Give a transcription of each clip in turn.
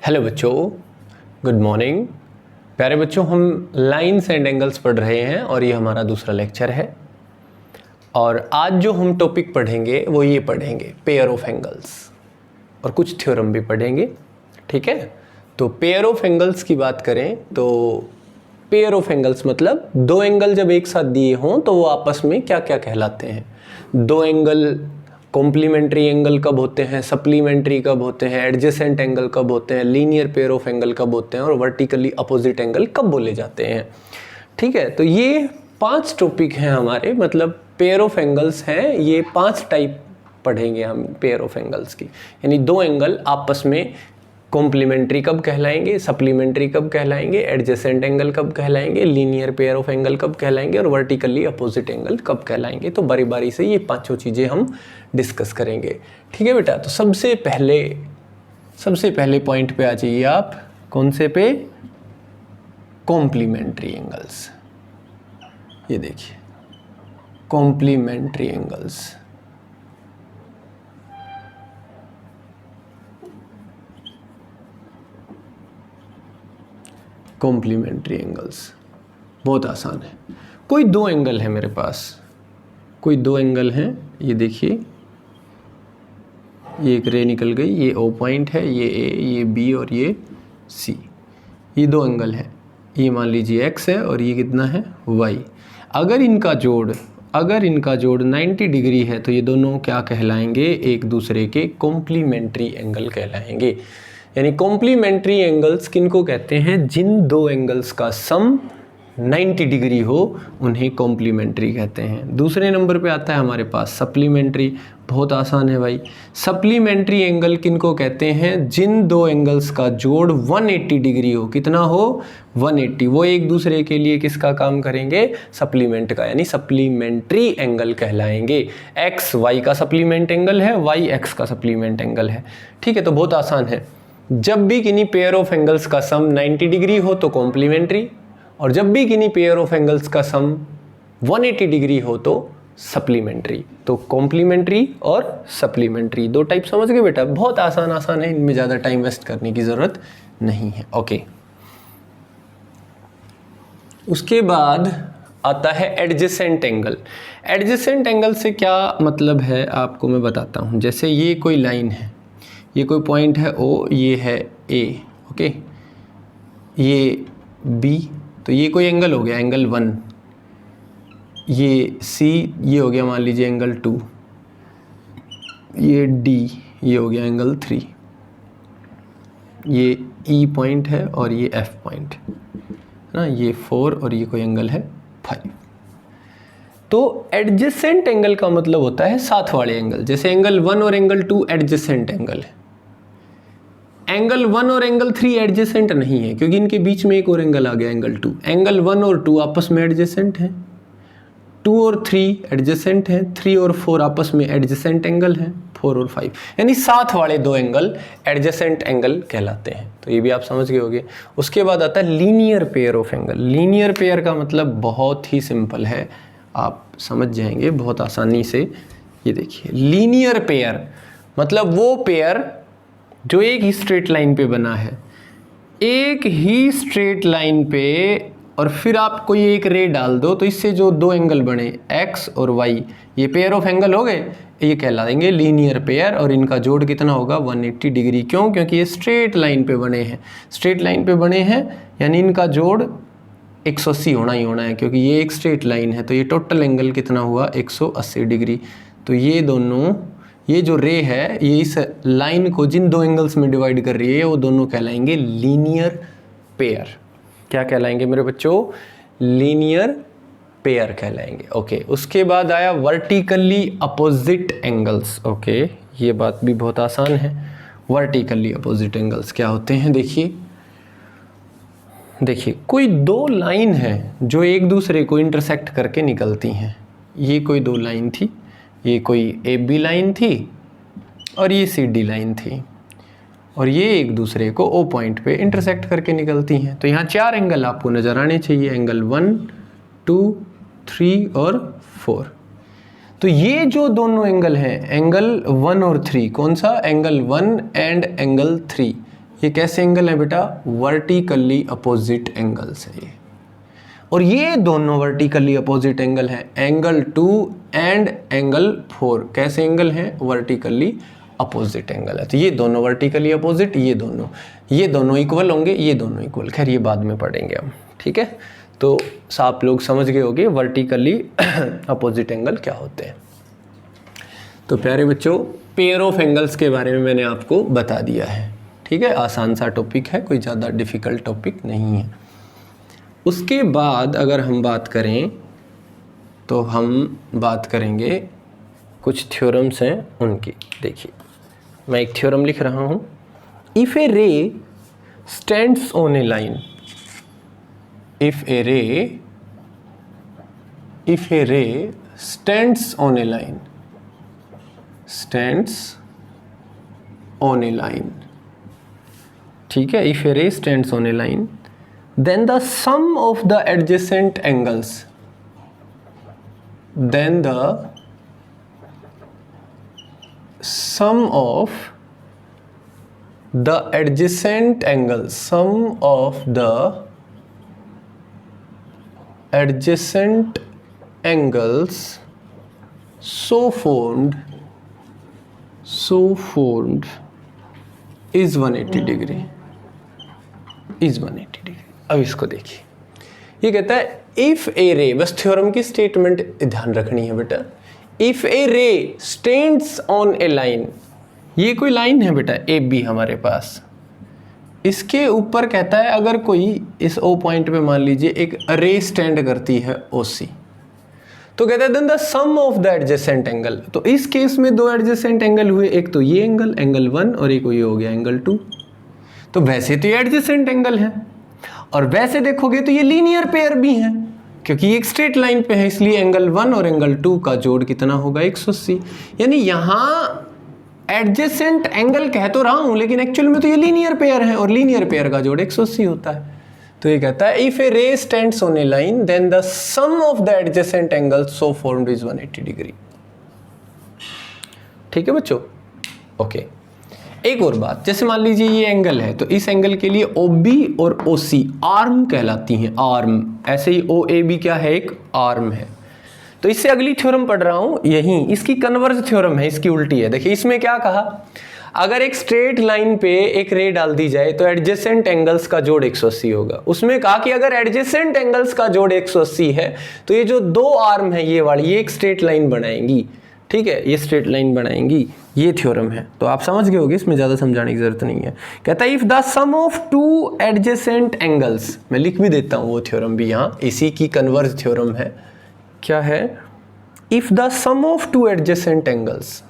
Hello बच्चों, good morning. प्यारे बच्चों, हम लाइन्स एंड एंगल्स पढ़ रहे हैं और ये हमारा दूसरा लेक्चर है। और आज जो हम टॉपिक पढ़ेंगे वो ये पढ़ेंगे पेयर ऑफ एंगल्स और कुछ थ्योरम भी पढ़ेंगे। ठीक है, तो पेयर ऑफ एंगल्स की बात करें तो पेयर ऑफ एंगल्स मतलब दो एंगल जब एक साथ दिए हों तो वो आपस में क्या क्या कहलाते हैं। दो एंगल कॉम्प्लीमेंट्री एंगल कब होते हैं, सप्लीमेंट्री कब होते हैं, एडजेसेंट एंगल कब होते हैं, लीनियर पेयर ऑफ एंगल कब होते हैं और वर्टिकली अपोजिट एंगल कब बोले जाते हैं। ठीक है, तो ये 5 टॉपिक हैं हमारे, मतलब पेयर ऑफ एंगल्स हैं। ये 5 टाइप पढ़ेंगे हम पेयर ऑफ एंगल्स की, यानी दो एंगल आपस में कॉम्प्लीमेंट्री कब कहलाएंगे, सप्लीमेंट्री कब कहलाएंगे, एडजेसेंट एंगल कब कहलाएंगे, लीनियर पेयर ऑफ एंगल कब कहलाएंगे और वर्टिकली अपोजिट एंगल कब कहलाएंगे। तो बारी बारी से ये 5 चीज़ें हम डिस्कस करेंगे। ठीक है बेटा, तो सबसे पहले पॉइंट पे आ जाइए आप। कौन से पे? Complementary angles. ये देखिए कॉम्प्लीमेंट्री एंगल्स। कॉम्प्लीमेंट्री एंगल्स बहुत आसान है। कोई दो एंगल है मेरे पास, कोई दो एंगल हैं। ये देखिए, ये एक रे निकल गई, ये O पॉइंट है, ये A, ये B और ये C। ये दो एंगल हैं। ये मान लीजिए X है और ये कितना है Y। अगर इनका जोड़ 90 डिग्री है तो ये दोनों क्या कहलाएंगे? एक दूसरे के कॉम्प्लीमेंट्री एंगल कहलाएंगे। यानी कॉम्प्लीमेंट्री एंगल्स किनको कहते हैं? जिन दो एंगल्स का सम 90 डिग्री हो उन्हें कॉम्प्लीमेंट्री कहते हैं। दूसरे नंबर पे आता है हमारे पास सप्लीमेंट्री। बहुत आसान है भाई। सप्लीमेंट्री एंगल किनको कहते हैं? जिन दो एंगल्स का जोड़ 180 डिग्री हो। कितना हो? 180। वो एक दूसरे के लिए किसका काम करेंगे? सप्लीमेंट का, यानी सप्लीमेंट्री एंगल कहलाएंगे। एक्स वाई का सप्लीमेंट एंगल है, वाई एक्स का सप्लीमेंट एंगल है। ठीक है, तो बहुत आसान है। जब भी किन्हीं पेयर ऑफ एंगल्स का सम 90 डिग्री हो तो कॉम्प्लीमेंट्री, और जब भी किन्हीं पेयर ऑफ एंगल्स का सम 180 डिग्री हो तो सप्लीमेंट्री। तो कॉम्प्लीमेंट्री और सप्लीमेंट्री दो टाइप समझ गए बेटा। बहुत आसान है, इनमें ज़्यादा टाइम वेस्ट करने की ज़रूरत नहीं है। ओके, उसके बाद आता है एडजेसेंट एंगल। एडजेसेंट एंगल से क्या मतलब है आपको मैं बताता हूँ। जैसे ये कोई लाइन है, ये कोई पॉइंट है O, ये है A, ओके, ये B, तो ये कोई एंगल हो गया एंगल 1, ये C, ये हो गया मान लीजिए एंगल 2, ये D, ये हो गया एंगल 3, ये E पॉइंट है और ये F पॉइंट है ना, ये 4 और ये कोई एंगल है 5। तो एडजेसेंट एंगल का मतलब होता है साथ वाले एंगल। जैसे एंगल 1 और एंगल 2 एडजेसेंट एंगल है। एंगल 1 और एंगल 3 एडजेसेंट नहीं है क्योंकि इनके बीच में एक और एंगल आ गया एंगल 2। एंगल 1 और 2 आपस में एडजेसेंट हैं, 2 और 3 एडजेसेंट हैं, 3 और 4 आपस में एडजेसेंट एंगल हैं, 4 और 5, यानी साथ वाले दो एंगल एडजेसेंट एंगल कहलाते हैं। तो ये भी आप समझ गए होंगे। उसके बाद आता है linear pair of angle. Linear pair का मतलब बहुत ही सिंपल है, आप समझ जाएंगे बहुत आसानी से। ये देखिए, लीनियर पेयर मतलब वो पेयर जो एक ही स्ट्रेट लाइन पे बना है, एक ही स्ट्रेट लाइन पे, और फिर आप कोई एक रे डाल दो तो इससे जो दो एंगल बने x और y, ये पेयर ऑफ एंगल हो गए, ये कहलाएंगे लीनियर पेयर। और इनका जोड़ कितना होगा? 180 डिग्री। क्यों? क्योंकि ये स्ट्रेट लाइन पे बने हैं। स्ट्रेट लाइन पे बने हैं यानी इनका जोड़ 180 होना ही होना है, क्योंकि ये एक स्ट्रेट लाइन है। तो ये टोटल एंगल कितना हुआ? 180 डिग्री। तो ये दोनों, ये जो रे है ये इस लाइन को जिन दो एंगल्स में डिवाइड कर रही है वो दोनों कहलाएंगे लीनियर पेयर। क्या कहलाएंगे मेरे बच्चों? लीनियर पेयर कहलाएंगे। ओके, उसके बाद आया वर्टिकली अपोजिट एंगल्स। ओके, ये बात भी बहुत आसान है। वर्टिकली अपोजिट एंगल्स क्या होते हैं? देखिए कोई दो लाइन है जो एक दूसरे को इंटरसेक्ट करके निकलती हैं। ये कोई दो लाइन थी, ये कोई AB लाइन थी और ये CD लाइन थी, और ये एक दूसरे को O पॉइंट पे इंटरसेक्ट करके निकलती हैं। तो यहाँ 4 एंगल आपको नज़र आने चाहिए, एंगल 1, 2, 3 और 4। तो ये जो दोनों एंगल हैं, एंगल 1 और 3, कौन सा? एंगल 1 एंड एंगल 3, ये कैसे एंगल है बेटा? वर्टिकली अपोजिट एंगल्स है ये, और ये दोनों वर्टिकली अपोजिट एंगल है, एंगल 2 एंड एंगल 4 कैसे एंगल हैं? वर्टिकली अपोजिट एंगल है। तो ये दोनों वर्टिकली अपोजिट, ये दोनों इक्वल होंगे, ये दोनों इक्वल, खैर ये बाद में पढ़ेंगे हम, ठीक है। तो आप लोग समझ गए होंगे वर्टिकली अपोजिट एंगल क्या होते हैं। तो प्यारे बच्चों, पेयर ऑफ एंगल्स के बारे में मैंने आपको बता दिया है, ठीक है। आसान सा टॉपिक है, कोई ज़्यादा डिफ़िकल्ट टॉपिक नहीं है। उसके बाद अगर हम बात करें तो हम बात करेंगे कुछ थ्योरम्स हैं उनकी। देखिए, मैं एक थ्योरम लिख रहा हूँ। If a ray stands on a line, if a ray stands on a line, stands on a line, ठीक है। If a ray stands on a line, then the sum of the adjacent angles, then the sum of the adjacent angles, sum of the adjacent angles so formed is 180 degree, is 180 degree। अब इसको देखिए, ये कहता है if a रे, बस theorem की statement ध्यान रखनी है बेटा। If a ray stands on a line, ये कोई लाइन है बेटा ए बी हमारे पास, इसके ऊपर कहता है अगर कोई इस ओ पॉइंट पे मान लीजिए एक रे स्टैंड करती है ओ सी, तो कहता है then the sum of the adjacent angle. तो इस केस में दो एडजेसेंट एंगल हुए, एक तो ये एंगल, एंगल 1, और एक ये हो गया एंगल 2। तो वैसे तो ये एडजेसेंट एंगल है, और वैसे देखोगे तो ये लीनियर पेयर भी हैं, क्योंकि ये एक स्ट्रेट लाइन पे है, इसलिए एंगल 1 और एंगल 2 का जोड़ कितना होगा? 180। यानी यहाँ एडजेसेंट एंगल कह तो रहा हूँ, लेकिन एक्चुअल में तो ये लीनियर पेयर है, और लीनियर पेयर का जोड़ 180 होता है। तो ये कहता है if a ray stands on a line then the sum of the adjacent angle so formed is 180 degree. ठीक है बच्चों, ओके। एक और बात, जैसे मान लीजिए ये एंगल है, तो इस एंगल के लिए OB और OC आर्म कहलाती हैं, आर्म। ऐसे ही OAB क्या है? एक आर्म है। तो इससे अगली थ्योरम पढ़ रहा हूं, यही इसकी कन्वर्ज थ्योरम है, इसकी उल्टी है। देखिए इसमें क्या कहा, अगर एक स्ट्रेट लाइन पे एक रे डाल दी जाए तो एडजेसेंट एंगल्स का जोड़ 180 होगा। उसमें कहा कि अगर एडजेसेंट एंगल्स का जोड़ 180 है तो ये जो दो आर्म है ये वाली, ये एक स्ट्रेट लाइन बनाएंगी, ठीक है, ये स्ट्रेट लाइन बनाएंगी। ये थ्योरम है, तो आप समझ गए होगे, इसमें ज़्यादा समझाने की जरूरत नहीं है। कहता है if the sum of two adjacent angles, मैं लिख भी देता हूँ वो थ्योरम भी यहाँ, इसी की कन्वर्ज थ्योरम है। क्या है? If the sum of two adjacent angles,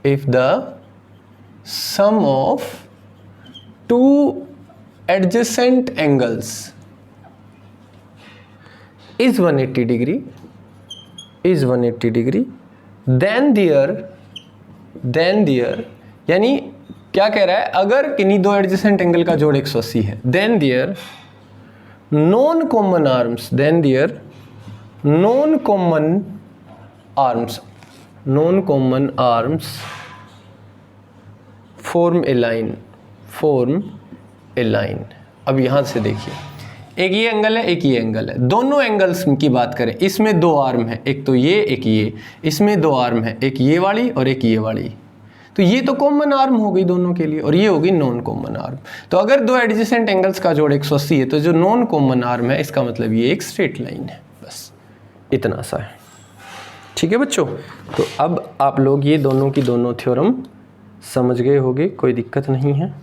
if the sum of two adjacent angles is 180 degree, then there यानी क्या कह रहा है, अगर किन्हीं दो एडजेसेंट एंगल का जोड़ 180 है, then there non common arms form a line। अब यहां से देखिए, एक ये एंगल है, एक ये एंगल है। दोनों एंगल्स की बात करें, इसमें दो आर्म है, एक तो ये एक ये, इसमें दो आर्म है, एक ये वाली और एक ये वाली। तो ये तो कॉमन आर्म हो गई दोनों के लिए, और ये होगी नॉन कॉमन आर्म। तो अगर दो एडजेसेंट एंगल्स का जोड़ 180 है, तो जो नॉन कॉमन आर्म है इसका मतलब ये एक स्ट्रेट लाइन है। बस इतना सा है, ठीक है बच्चों। तो अब आप लोग ये दोनों की दोनों थ्योरम समझ गए होंगे, कोई दिक्कत नहीं है।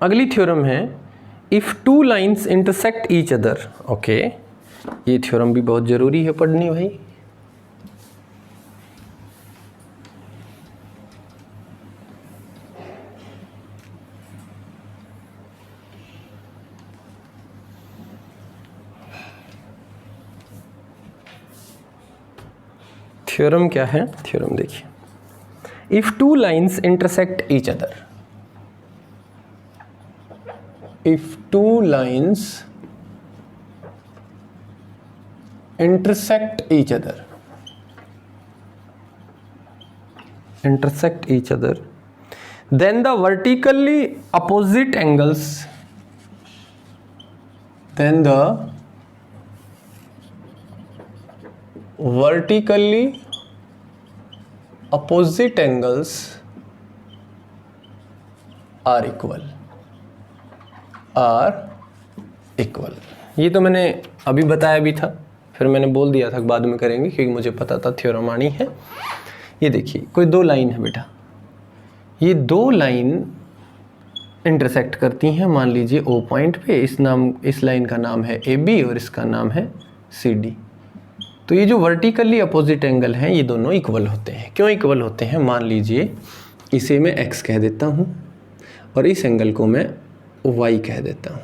अगली थ्योरम है if two lines intersect each other. Okay, ये थ्योरम भी बहुत जरूरी है पढ़नी भाई। थ्योरम क्या है? थ्योरम देखिए, if two lines intersect each other, if two lines intersect each other then the vertically opposite angles, then the vertically opposite angles are equal, ये तो मैंने अभी बताया भी था, फिर मैंने बोल दिया था बाद में करेंगे क्योंकि मुझे पता था थ्योरम आनी है। ये देखिए कोई दो लाइन है बेटा, ये दो लाइन इंटरसेक्ट करती हैं, मान लीजिए ओ पॉइंट पे, इस लाइन का नाम है ए बी और इसका नाम है सी डी। तो ये जो वर्टिकली अपोजिट एंगल हैं ये दोनों इक्वल होते हैं। क्यों इक्वल होते हैं? मान लीजिए इसे मैं x कह देता हूँ और इस एंगल को मैं y कह देता हूँ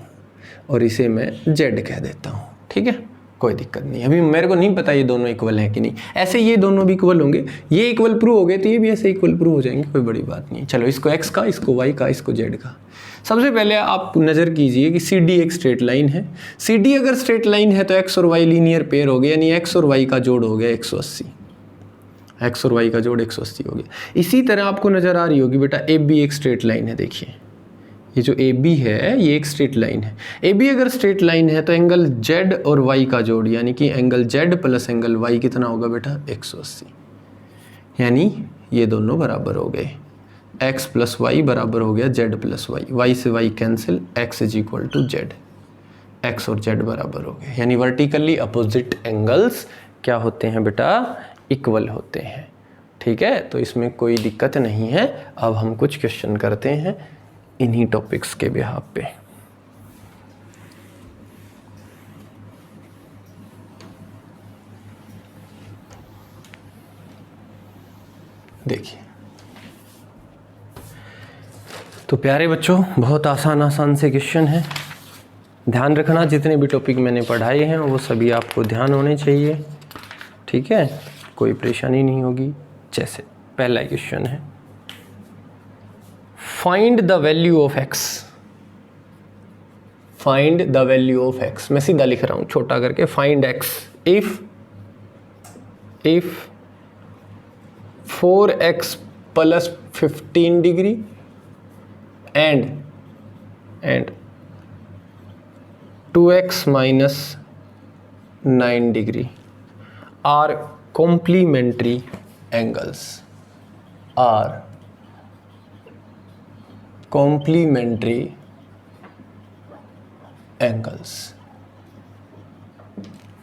और इसे मैं z कह देता हूँ, ठीक है, कोई दिक्कत नहीं। अभी मेरे को नहीं पता ये दोनों इक्वल हैं कि नहीं, ऐसे ये दोनों भी इक्वल होंगे, ये इक्वल प्रूव हो गए तो ये भी ऐसे इक्वल प्रूव हो जाएंगे, कोई बड़ी बात नहीं। चलो इसको x का, इसको y का, इसको z का। सबसे पहले आप नज़र कीजिए कि सी डी एक स्ट्रेट लाइन है। सी डी अगर स्ट्रेट लाइन है तो x और y लीनियर पेयर हो गया, यानी x और y का जोड़ हो गया 180, x और y का जोड़ 180 हो गया। इसी तरह आपको नज़र आ रही होगी बेटा ए बी एक स्ट्रेट लाइन है। देखिए ये जो ए बी है ये एक स्ट्रेट लाइन है। ए बी अगर स्ट्रेट लाइन है तो एंगल z और y का जोड़ यानी कि angle z plus angle y कितना होगा बेटा? 180, यानी ये दोनों बराबर हो गए। x प्लस वाई बराबर हो गया z प्लस वाई, y से y cancel, x is equal to z, x और z बराबर हो गए। यानी वर्टिकली अपोजिट एंगल्स क्या होते हैं बेटा? इक्वल होते हैं, ठीक है। तो इसमें कोई दिक्कत नहीं है। अब हम कुछ क्वेश्चन करते हैं इन्हीं टॉपिक्स के बिहाफ पे। देखिए तो प्यारे बच्चों बहुत आसान से क्वेश्चन है। ध्यान रखना जितने भी टॉपिक मैंने पढ़ाए हैं वो सभी आपको ध्यान होने चाहिए, ठीक है, कोई परेशानी नहीं होगी। जैसे पहला क्वेश्चन है, find the value of x, find the value of x। मैं सीधा लिख रहा हूं छोटा करके, find x if 4x plus 15 degree and 2x minus 9 degree are complementary angles, are complementary angles।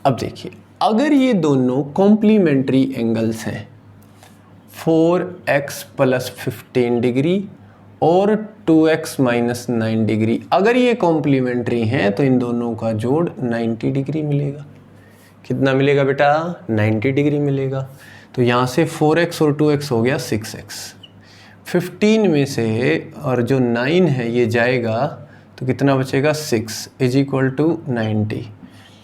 अब देखिए अगर ये दोनों कॉम्प्लीमेंट्री एंगल्स हैं 4x प्लस 15 डिग्री और 2x माइनस 9 डिग्री, अगर ये कॉम्प्लीमेंट्री हैं तो इन दोनों का जोड़ 90 डिग्री मिलेगा। कितना मिलेगा बेटा? 90 डिग्री मिलेगा। तो यहाँ से 4x और 2x हो गया 6x, 15 में से और जो 9 है ये जाएगा तो कितना बचेगा? 6 इज इक्वल टू 90,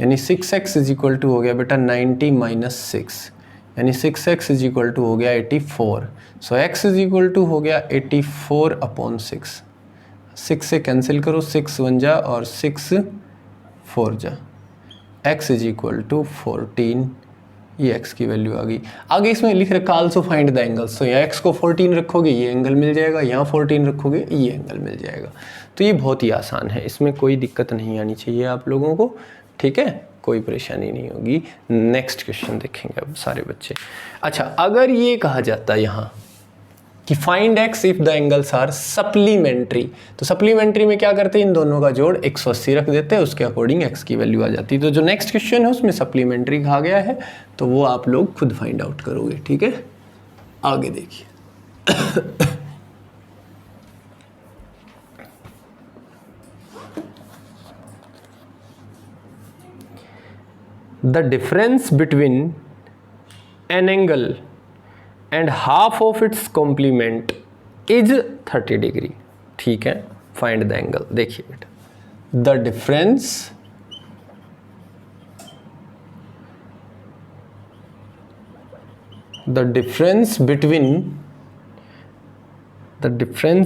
यानी 6x इज इक्वल टू हो गया बेटा 90 माइनस 6, यानी 6x इज इक्वल टू हो गया 84। सो x इज इक्वल टू हो गया 84 अपॉन 6, 6 से कैंसिल करो, 6 1 जा और 6 4 जा, x इज इक्वल टू 14। ये x की वैल्यू आ गई। आगे इसमें लिख रखा आल्सो फाइंड द एंगल्स, तो यहाँ x को 14 रखोगे ये एंगल मिल जाएगा, यहाँ 14 रखोगे ये एंगल मिल जाएगा। तो ये बहुत ही आसान है, इसमें कोई दिक्कत नहीं आनी चाहिए आप लोगों को, ठीक है, कोई परेशानी नहीं होगी। नेक्स्ट क्वेश्चन देखेंगे अब सारे बच्चे। अच्छा अगर ये कहा जाता है यहाँ कि find x if the angles are supplementary, तो सप्लीमेंट्री में क्या करते हैं? इन दोनों का जोड़ 180 रख देते हैं, उसके अकॉर्डिंग x की वैल्यू आ जाती है। तो जो नेक्स्ट क्वेश्चन है उसमें सप्लीमेंट्री कहा गया है, तो वो आप लोग खुद फाइंड आउट करोगे, ठीक है। आगे देखिए the difference between an angle and half of its complement is 30 degree, ठीक है। फाइंड द एंगल, देखिए बेटा the difference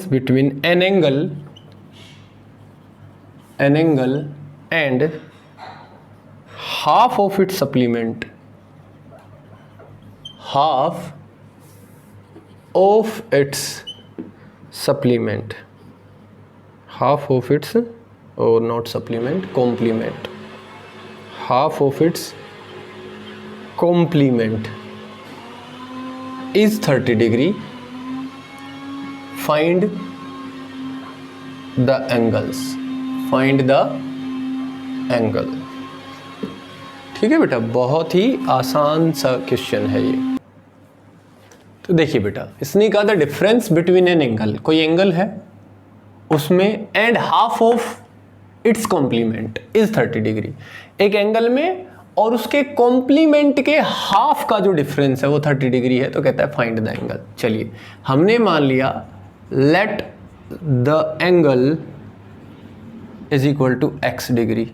between an angle and half of its supplement, half of its supplement, half of its, or not supplement, complement, half of its complement is 30 degree, find the angles, find the angle। ठीक है बेटा, बहुत ही आसान सा question है ये। तो देखिए बेटा, इसने कहा था डिफरेंस बिटवीन एन एंगल, कोई एंगल है उसमें, and half of its complement is 30 degree, एक एंगल में और उसके कॉम्प्लीमेंट के हाफ का जो डिफरेंस है वो 30 डिग्री है, तो कहता है फाइंड द एंगल। चलिए, हमने मान लिया let the angle is equal to x degree,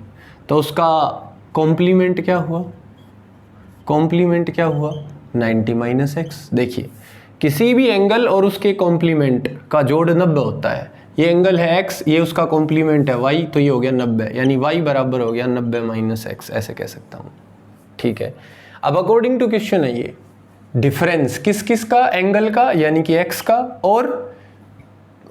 तो उसका कॉम्प्लीमेंट क्या हुआ, कॉम्प्लीमेंट क्या हुआ 90 माइनस एक्स। देखिए, किसी भी एंगल और उसके कॉम्प्लीमेंट का जोड़ 90 होता है। ये एंगल है x, ये उसका कॉम्प्लीमेंट है y, तो ये हो गया 90, यानी y बराबर हो गया 90 माइनस एक्स, ऐसे कह सकता हूँ। ठीक है, अब अकॉर्डिंग टू क्वेश्चन है ये डिफरेंस किस किस का, एंगल का यानी कि x का, और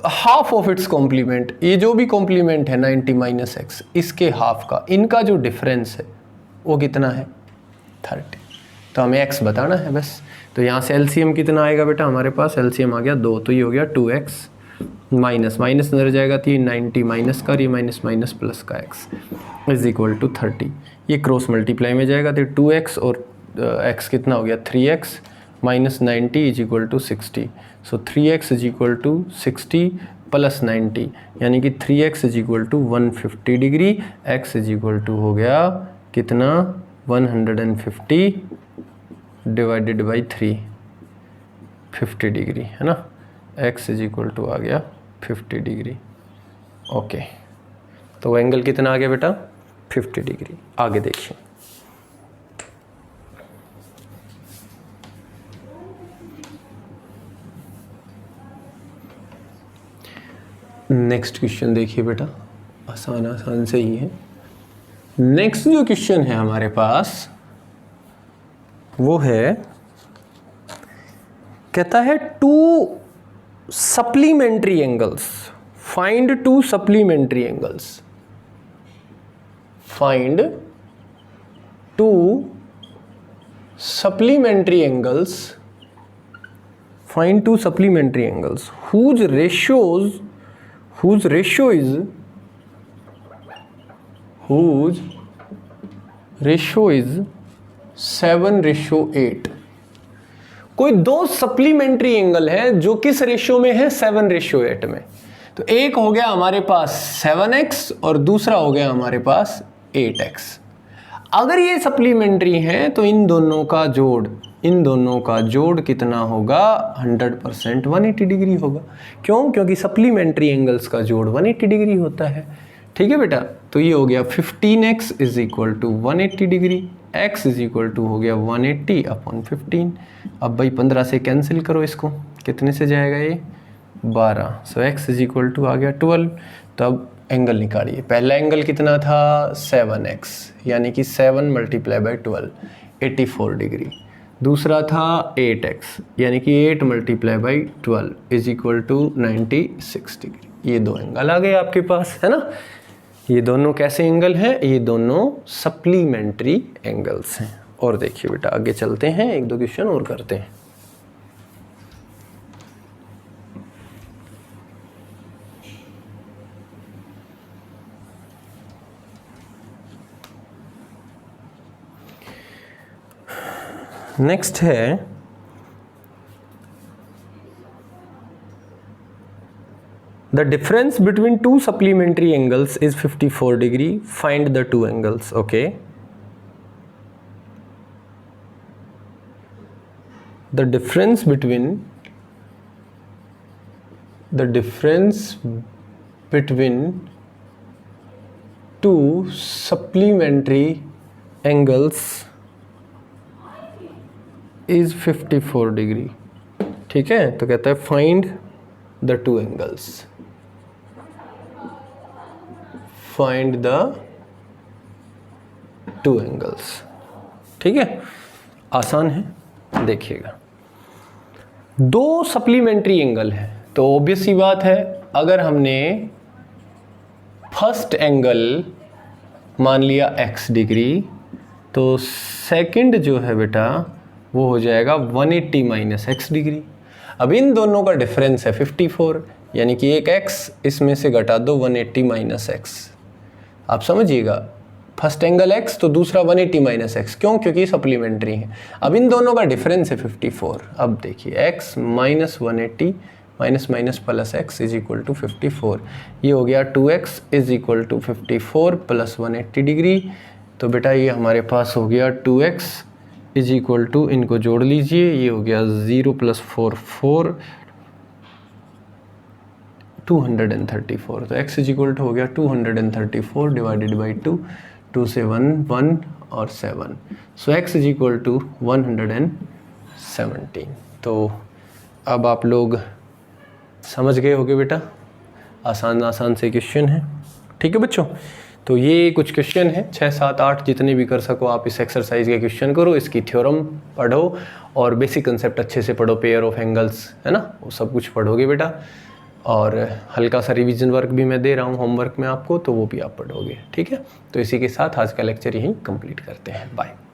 हाफ ऑफ इट्स कॉम्प्लीमेंट, ये जो भी कॉम्प्लीमेंट है 90 माइनस एक्स, इसके हाफ का, इनका जो डिफरेंस है वो कितना है 30। तो हमें x बताना है बस। तो यहाँ से एलसीएम कितना आएगा बेटा, हमारे पास एलसीएम आ गया 2, तो ये हो गया 2x माइनस माइनस अंदर जाएगा, तो ये 90 माइनस का, ये माइनस माइनस प्लस का x इज इक्वल टू 30। ये क्रॉस मल्टीप्लाई में जाएगा, तो 2x और x कितना हो गया 3x minus 90 is equal to 60। सो 3x is equal to 60 plus 90, यानी कि 3x is equal to 150 degree, x is equal to हो गया कितना 150 डिवाइडेड बाई 3, 50 डिग्री है ना, x इज इक्वल टू आ गया 50 डिग्री। ओके, तो एंगल कितना आ गया बेटा 50 डिग्री। आगे देखिए, नेक्स्ट क्वेश्चन देखिए बेटा, आसान आसान से ही है। नेक्स्ट जो क्वेश्चन है हमारे पास वो है, कहता है to supplementary angles, find to supplementary angles, find to supplementary angles, find to supplementary angles whose ratio is 7:8। कोई दो सप्लीमेंट्री एंगल है जो किस रेशियो में है 7:8 में। तो एक हो गया हमारे पास 7x और दूसरा हो गया हमारे पास 8x। अगर ये सप्लीमेंट्री हैं तो इन दोनों का जोड़ कितना होगा 100% 180 डिग्री होगा। क्यों? क्योंकि सप्लीमेंट्री एंगल्स का जोड़ 180 डिग्री होता है। ठीक है बेटा, तो ये हो गया 15x is equal to 180 degree, x is equal to हो गया 180 अपॉन 15। अब भाई 15 से कैंसिल करो इसको, कितने से जाएगा ये 12। सो x इज इक्वल टू आ गया 12। तो अब एंगल निकालिए। पहला एंगल कितना था 7x, यानी कि 7 मल्टीप्लाई बाई 12 84 डिग्री। दूसरा था 8x, यानी कि 8 multiply by 12 is equal to 96 degree. ये दो एंगल आ गए आपके पास, है ना। ये दोनों कैसे एंगल हैं? ये दोनों सप्लीमेंट्री एंगल्स हैं। और देखिए बेटा, आगे चलते हैं, एक दो क्वेश्चन और करते हैं। नेक्स्ट है the difference between two supplementary angles is 54 degree, find the two angles. Okay, the difference between two supplementary angles is 54 degree. ठीक है, तो कहता है find the two angles, find the two angles. ठीक है, आसान है, देखिएगा। दो सप्लीमेंट्री एंगल है, तो ऑब्वियस सी बात है, अगर हमने फर्स्ट एंगल मान लिया x डिग्री, तो सेकंड जो है बेटा वो हो जाएगा 180 माइनस x डिग्री। अब इन दोनों का डिफरेंस है 54, यानी कि एक x इसमें से घटा दो 180 माइनस x। आप समझिएगा, फर्स्ट एंगल x तो दूसरा 180 माइनस x, क्यों? क्योंकि सप्लीमेंट्री है। अब इन दोनों का डिफरेंस है 54। अब देखिए x minus 180 minus minus plus x is equal to 54। ये हो गया 2x is equal to 54 plus 180 degree. तो बेटा ये हमारे पास हो गया 2x इज इक्वल टू, इनको जोड़ लीजिए, ये हो गया 0 प्लस 4 4 234। तो x इज इक्वल टू हो गया 234 डिवाइडेड बाई 2, 2 से 1 1 और 7। सो x इज इक्वल टू 117। तो अब आप लोग समझ गए होगे बेटा, आसान आसान से क्वेश्चन है। ठीक है बच्चों, तो ये कुछ क्वेश्चन है 6 7 8 जितने भी कर सको आप इस एक्सरसाइज के क्वेश्चन करो, इसकी थ्योरम पढ़ो और बेसिक कंसेप्ट अच्छे से पढ़ो, पेयर ऑफ एंगल्स है ना, वो सब कुछ पढ़ोगे बेटा। और हल्का सा रिवीजन वर्क भी मैं दे रहा हूँ होमवर्क में आपको, तो वो भी आप पढ़ोगे। ठीक है, तो इसी के साथ आज का लेक्चर यहीं कंप्लीट करते हैं। बाय।